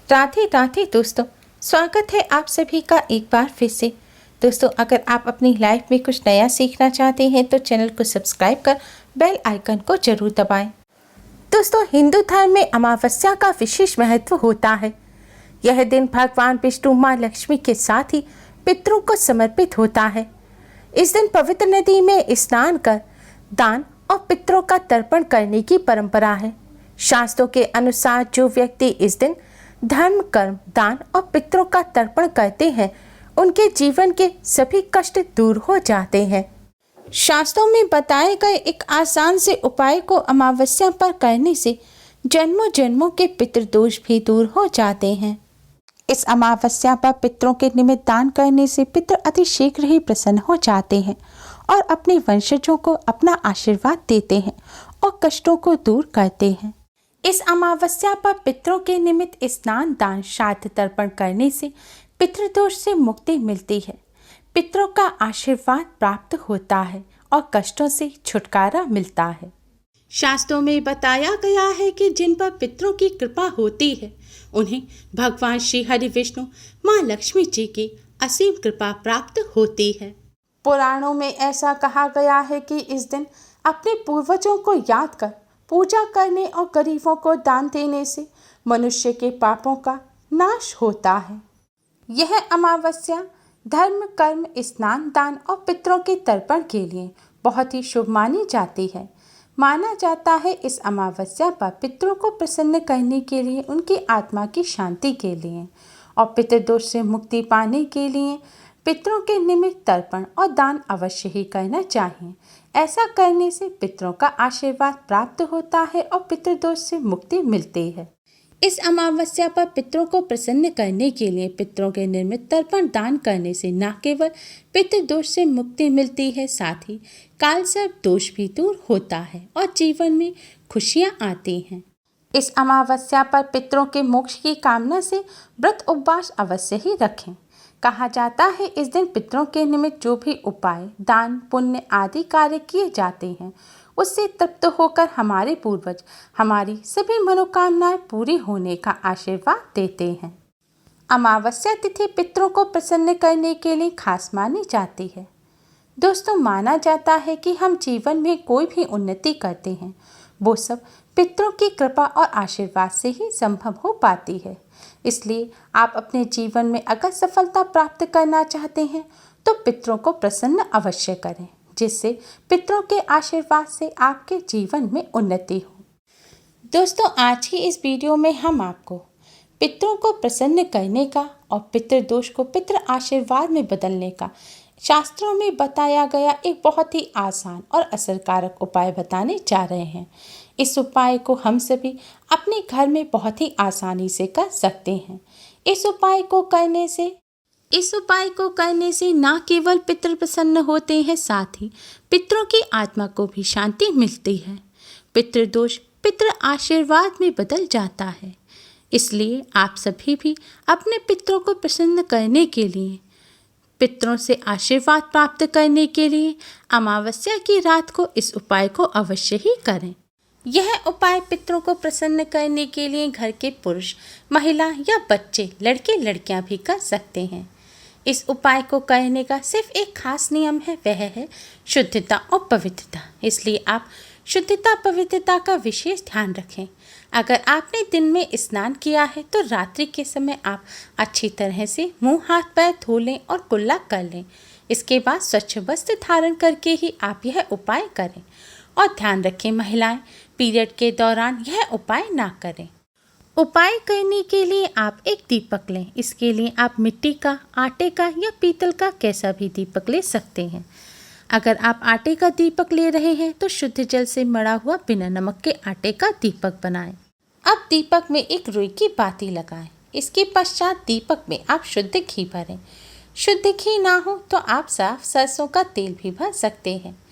राधे राधे दोस्तों, स्वागत है आप सभी का एक बार फिर से। दोस्तों, अगर आप अपनी लाइफ में कुछ नया सीखना चाहते हैं तो चैनल को सब्सक्राइब कर बेल आइकन को जरूर दबाएं। दोस्तों, हिंदू धर्म में अमावस्या का विशेष महत्व होता है। यह दिन भगवान विष्णु, माँ लक्ष्मी के साथ ही पितरों को समर्पित होता है। इस दिन पवित्र नदी में स्नान कर दान और पितरों का तर्पण करने की परंपरा है। शास्त्रों के अनुसार जो व्यक्ति इस दिन धर्म, कर्म, दान और पितरों का तर्पण करते हैं, उनके जीवन के सभी कष्ट दूर हो जाते हैं। शास्त्रों में बताए गए एक आसान से उपाय को अमावस्या पर करने से जन्मों जन्मों के पितृदोष भी दूर हो जाते हैं। इस अमावस्या पर पितरों के निमित्त दान करने से पितर अति शीघ्र ही प्रसन्न हो जाते हैं और अपने वंशजों को अपना आशीर्वाद देते हैं और कष्टों को दूर करते हैं। इस अमावस्या पर पितरों के निमित्त स्नान, दान, श्राद्ध, तर्पण करने से पितृदोष से मुक्ति मिलती है, पितरों का आशीर्वाद प्राप्त होता है और कष्टों से छुटकारा मिलता है। शास्त्रों में बताया गया है कि जिन पर पितरों की कृपा होती है, उन्हें भगवान श्री हरि विष्णु, माँ लक्ष्मी जी की असीम कृपा प्राप्त होती है। पुराणों में ऐसा कहा गया है कि इस दिन अपने पूर्वजों को याद कर पूजा करने और गरीबों को दान देने से मनुष्य के पापों का नाश होता है। यह अमावस्या धर्म, कर्म, स्नान, दान और पितरों के तर्पण के लिए बहुत ही शुभ मानी जाती है। माना जाता है इस अमावस्या पर पितरों को प्रसन्न करने के लिए, उनकी आत्मा की शांति के लिए और पितृदोष से मुक्ति पाने के लिए पितरों के निमित्त तर्पण और दान अवश्य ही करना चाहिए। ऐसा करने से पितरों का आशीर्वाद प्राप्त होता है और पितृदोष से मुक्ति मिलती है। इस अमावस्या पर पितरों को प्रसन्न करने के लिए पितरों के निर्मित तर्पण दान करने से न केवल पितृदोष से मुक्ति मिलती है, साथ ही कालसर्प दोष भी दूर होता है और जीवन में खुशियां आती हैं। इस अमावस्या पर पितरों के मोक्ष की कामना से व्रत उपवास अवश्य ही रखें। कहा जाता है इस दिन पितरों के निमित्त जो भी उपाय, दान, पुण्य आदि कार्य किए जाते हैं, उससे तृप्त होकर हमारे पूर्वज हमारी सभी मनोकामनाएं पूरी होने का आशीर्वाद देते हैं। अमावस्या तिथि पितरों को प्रसन्न करने के लिए खास मानी जाती है। दोस्तों, माना जाता है कि हम जीवन में कोई भी उन्नति करते हैं, वो सब पितरों की कृपा और आशीर्वाद से ही संभव हो पाती है। इसलिए आप अपने जीवन में अगर सफलता प्राप्त करना चाहते हैं तो पितरों को प्रसन्न अवश्य करें, जिससे पितरों के आशीर्वाद से आपके जीवन में उन्नति हो। दोस्तों, आज की इस वीडियो में हम आपको पितरों को प्रसन्न करने का और पितृदोष को पितृ आशीर्वाद में बदलने का शास्त्रों में बताया गया एक बहुत ही आसान और असरकारक उपाय बताने जा रहे हैं। इस उपाय को हम सभी अपने घर में बहुत ही आसानी से कर सकते हैं। इस उपाय को करने से न केवल पितृ प्रसन्न होते हैं, साथ ही पितरों की आत्मा को भी शांति मिलती है। पितृदोष पितृ आशीर्वाद में बदल जाता है। इसलिए आप सभी भी अपने पितरों को प्रसन्न करने के लिए, पितरों से आशीर्वाद प्राप्त करने के लिए अमावस्या की रात को इस उपाय को अवश्य ही करें। यह उपाय पितरों को प्रसन्न करने के लिए घर के पुरुष, महिला या बच्चे, लड़के लड़कियां भी कर सकते हैं। इस उपाय को करने का सिर्फ एक खास नियम है, वह है शुद्धता और पवित्रता। इसलिए आप शुद्धता, पवित्रता का विशेष ध्यान रखें। अगर आपने दिन में स्नान किया है तो रात्रि के समय आप अच्छी तरह से मुंह, हाथ, पैर धो लें और कुल्ला कर लें। इसके बाद स्वच्छ वस्त्र धारण करके ही आप यह उपाय करें। और ध्यान रखें, महिलाएं पीरियड के दौरान यह उपाय ना करें। उपाय करने के लिए आप एक दीपक लें। इसके लिए आप मिट्टी का, आटे का या पीतल का कैसा भी दीपक ले सकते हैं। अगर आप आटे का दीपक ले रहे हैं तो शुद्ध जल से मढ़ा हुआ बिना नमक के आटे का दीपक बनाएं। अब दीपक में एक रुई की बाती लगाएं। इसके पश्चात दीपक में आप शुद्ध घी भरें। शुद्ध घी ना हो तो आप साफ सरसों का तेल भी भर सकते हैं।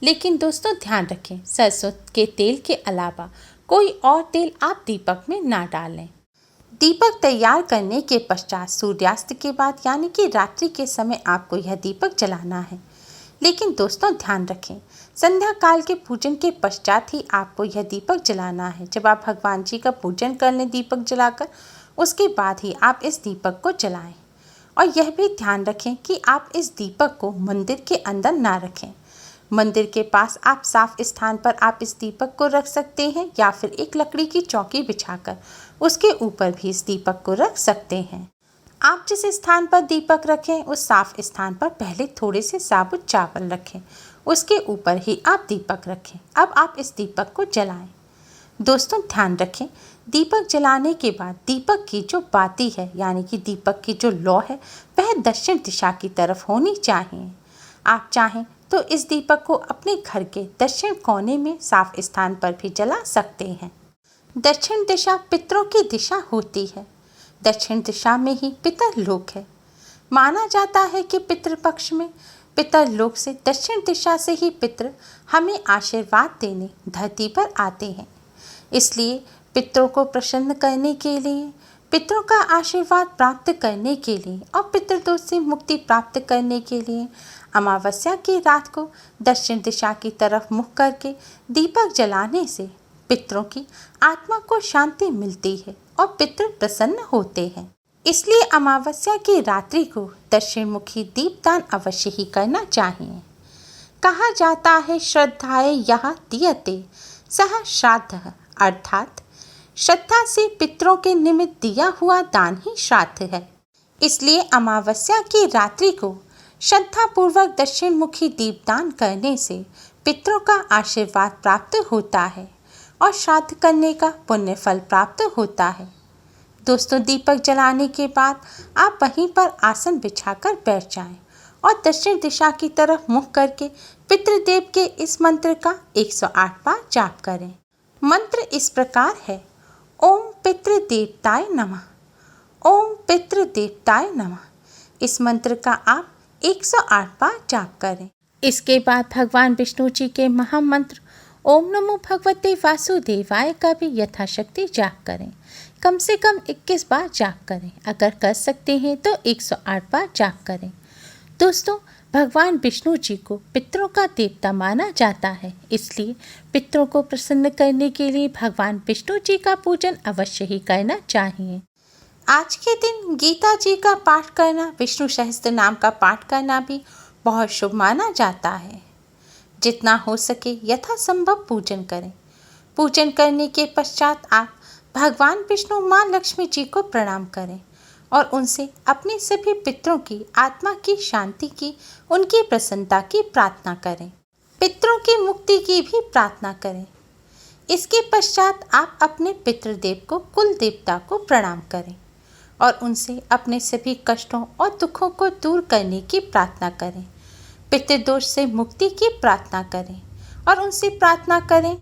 लेकिन दोस्तों, ध्यान रखें, सरसों के तेल के अलावा कोई और तेल आप दीपक में ना डालें। दीपक तैयार करने के पश्चात सूर्यास्त के बाद यानी कि रात्रि के समय आपको यह दीपक जलाना है। लेकिन दोस्तों, ध्यान रखें, संध्या काल के पूजन के पश्चात ही आपको यह दीपक जलाना है। जब आप भगवान जी का पूजन कर लें दीपक जलाकर, उसके बाद ही आप इस दीपक को जलाएं। और यह भी ध्यान रखें कि आप इस दीपक को मंदिर के अंदर ना रखें। मंदिर के पास आप साफ स्थान पर आप इस दीपक को रख सकते हैं या फिर एक लकड़ी की चौकी बिछाकर उसके ऊपर भी इस दीपक को रख सकते हैं। आप जिस स्थान पर दीपक रखें उस साफ स्थान पर पहले थोड़े से साबुत चावल रखें, उसके ऊपर ही आप दीपक रखें। अब आप इस दीपक को जलाएं। दोस्तों ध्यान रखें, दीपक जलाने के बाद दीपक की जो बाती है यानी कि दीपक की जो लौ है वह दक्षिण दिशा की तरफ होनी चाहिए। आप चाहें तो इस दीपक को अपने घर के दक्षिण कोने में साफ स्थान पर भी जला सकते हैं। दक्षिण दिशा पितरों की दिशा होती है। दक्षिण दिशा में ही पितरलोक है। माना जाता है कि पितृपक्ष में पितरलोक से दक्षिण दिशा से ही पितृ हमें आशीर्वाद देने धरती पर आते हैं। इसलिए पितरों को प्रसन्न करने के लिए, पितरों का आशीर्वाद प्राप्त करने के लिए और पितृदोष से मुक्ति प्राप्त करने के लिए अमावस्या की रात को दक्षिण दिशा की तरफ मुख करके दीपक जलाने से पितरों की आत्मा को शांति मिलती है और पितृ प्रसन्न होते हैं। इसलिए अमावस्या की रात्रि को दक्षिण मुखी दीपदान अवश्य ही करना चाहिए। कहा जाता है श्रद्धाए यह दीयते सह श्राद्ध, अर्थात श्रद्धा से पितरों के निमित्त दिया हुआ दान ही श्राद्ध है। इसलिए अमावस्या की रात्रि को श्रद्धा पूर्वक दक्षिण मुखी दीपदान करने से पितरों का आशीर्वाद प्राप्त होता है और श्राद्ध करने का पुण्य फल प्राप्त होता है। दोस्तों दीपक जलाने के बाद आप वहीं पर आसन बिछाकर बैठ जाएं और दक्षिण दिशा की तरफ मुख करके पितृदेव के इस मंत्र का 108 बार जाप करें। मंत्र इस प्रकार है, ओम पितृदेवताय नमः, ओम पितृदेवताय नमः। इस मंत्र का आप 108 बार जाप करें। इसके बाद भगवान विष्णु जी के महामंत्र ओम नमो भगवते वासुदेवाय का भी यथाशक्ति जाप करें। कम से कम 21 बार जाप करें। अगर कर सकते हैं तो 108 बार जाप करें। दोस्तों भगवान विष्णु जी को पितरों का देवता माना जाता है, इसलिए पितरों को प्रसन्न करने के लिए भगवान विष्णु जी का पूजन अवश्य ही करना चाहिए। आज के दिन गीता जी का पाठ करना, विष्णु सहस्त्र नाम का पाठ करना भी बहुत शुभ माना जाता है। जितना हो सके यथासंभव पूजन करें। पूजन करने के पश्चात आप भगवान विष्णु माँ लक्ष्मी जी को प्रणाम करें और उनसे अपने सभी पितरों की आत्मा की शांति की, उनकी प्रसन्नता की प्रार्थना करें। पितरों की मुक्ति की भी प्रार्थना करें। इसके पश्चात आप अपने पितृदेव को, कुल देवता को प्रणाम करें और उनसे अपने सभी कष्टों और दुखों को दूर करने की प्रार्थना करें। पितृदोष से मुक्ति की प्रार्थना करें और उनसे प्रार्थना करें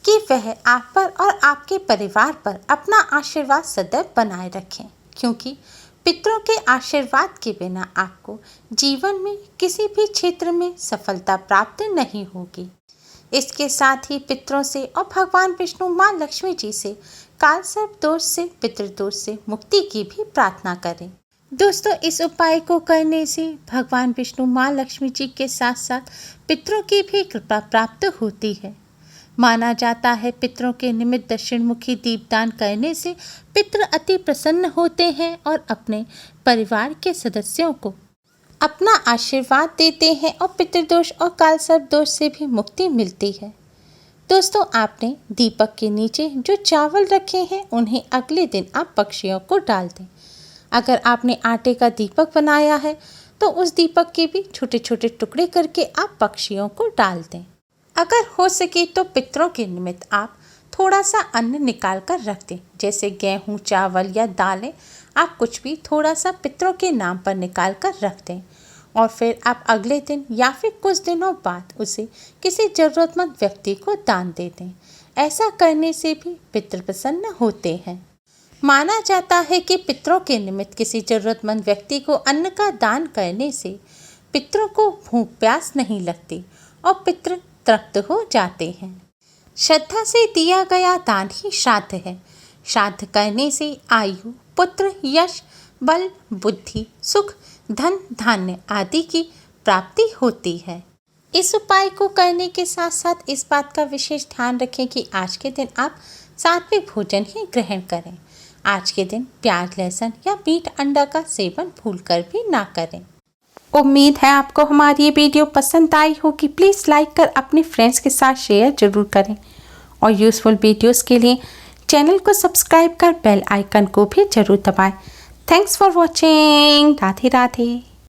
कि वह आप पर और आपके परिवार पर अपना आशीर्वाद सदैव बनाए रखें, क्योंकि पितरों के आशीर्वाद के बिना आपको जीवन में किसी भी क्षेत्र में सफलता प्राप्त नहीं होगी। इसके साथ ही पितरों से और भगवान विष्णु माँ लक्ष्मी जी से कालसर्प दोष से, पितृदोष से मुक्ति की भी प्रार्थना करें। दोस्तों इस उपाय को करने से भगवान विष्णु माँ लक्ष्मी जी के साथ साथ पितरों की भी कृपा प्राप्त होती है। माना जाता है पितरों के निमित्त दक्षिण मुखी दीपदान करने से पितृ अति प्रसन्न होते हैं और अपने परिवार के सदस्यों को अपना आशीर्वाद देते हैं और पितृदोष और कालसर्प दोष से भी मुक्ति मिलती है। दोस्तों आपने दीपक के नीचे जो चावल रखे हैं उन्हें अगले दिन आप पक्षियों को डाल दें। अगर आपने आटे का दीपक बनाया है तो उस दीपक के भी छोटे छोटे टुकड़े करके आप पक्षियों को डाल दें। अगर हो सके तो पितरों के निमित्त आप थोड़ा सा अन्न निकाल कर रख दें, जैसे गेहूँ, चावल या दालें। आप कुछ भी थोड़ा सा पितरों के नाम पर निकाल कर रख दें और फिर आप अगले दिन या फिर कुछ दिनों बाद उसे किसी ज़रूरतमंद व्यक्ति को दान दे दें। ऐसा करने से भी पितृ प्रसन्न होते हैं। माना जाता है कि पितरों के निमित्त किसी ज़रूरतमंद व्यक्ति को अन्न का दान करने से पितरों को भूख प्यास नहीं लगती और पितृ तृप्त हो जाते हैं। श्रद्धा से दिया गया दान ही श्राद्ध है। श्राद्ध करने से आयु, पुत्र, यश, बल, बुद्धि, सुख, धन, धान्य आदि की प्राप्ति होती है। इस उपाय को करने के साथ साथ इस बात का विशेष ध्यान रखें कि आज के दिन आप सात्विक भोजन ही ग्रहण करें। आज के दिन प्याज, लहसुन या मीट अंडा का सेवन भूलकर भी ना करें। उम्मीद है आपको हमारी ये वीडियो पसंद आई होगी। प्लीज़ लाइक कर अपने फ्रेंड्स के साथ शेयर ज़रूर करें और यूज़फुल वीडियोस के लिए चैनल को सब्सक्राइब कर बेल आइकन को भी ज़रूर दबाएं। Thanks for watching. Radhe Radhe.